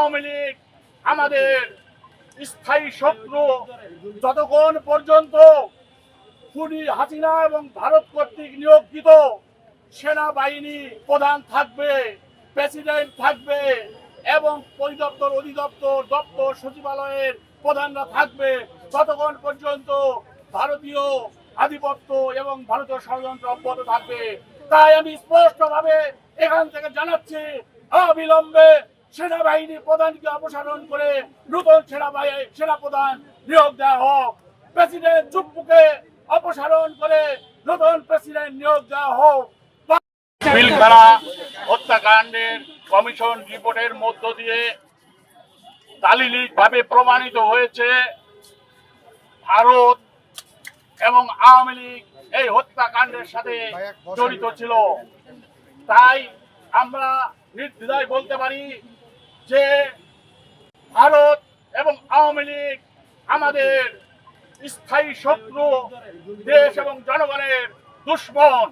আওয়ামী লীগ আমাদের স্থায়ী শত্রু। যতক্ষণ পর্যন্ত খুনি হাসিনা এবং ভারত কর্তৃক নিয়োজিত সেনাবাহিনী প্রধান থাকবে, প্রেসিডেন্ট থাকবে এবং পরিদপ্তর অধিদপ্তর দপ্তর সচিবালয়ের প্রধানরা থাকবে, ততক্ষণ পর্যন্ত ভারতীয় আধিপত্য এবং ভারতীয় ষড়যন্ত্র অব্যাহত থাকবে। তাই আমি স্পষ্টভাবে এখান থেকে জানাচ্ছি, অবিলম্বে সেনাবাহিনী প্রধানকে অপসারণ করে নতুন সেনাপ্রধান নিয়োগ দেওয়া হোক। প্রেসিডেন্ট চুপ্পুকে অপসারণ করে নতুন প্রেসিডেন্ট নিয়োগ দেওয়া হোক। পিলখানা হত্যাকাণ্ডের কমিশন রিপোর্টের মধ্য দিয়ে দালিলিকভাবে প্রমাণিত হয়েছে ভারত এবং আওয়ামী লীগ এই হত্যাকাণ্ডের সাথে জড়িত ছিল। তাই আমরা নির্দ্বিধায় বলতে পারি যে ভারত এবং আওয়ামী লীগ আমাদের স্থায়ী শত্রু, দেশ এবং জনগণের দুশ্মন।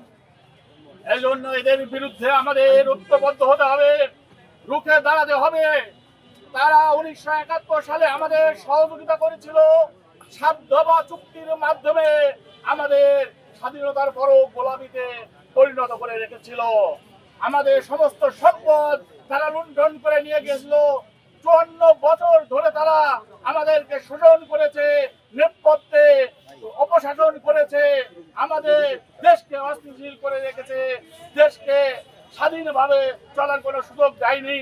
এই জন্য এদের বিরুদ্ধে আমাদের ঐক্যবদ্ধ হতে হবে, রুখে দাঁড়াতে হবে। তারা 1971 সালে আমাদের সহযোগিতা করেছিল, 7 দফা চুক্তির মাধ্যমে আমাদের স্বাধীনতার পরও গোলামিতে পরিণত করে রেখেছিল। আমাদের সমস্ত সম্পদ তারা লুণ্ঠন করে নিয়ে গেছিল। 54 বছর ধরে তারা আমাদেরকে শোষণ করেছে, নেপথ্যে অপশাসন করেছে, আমাদের দেশকে অস্থিতিশীল করে রেখেছে, দেশকে স্বাধীনভাবে চলার কোনো সুযোগ দেয়নি।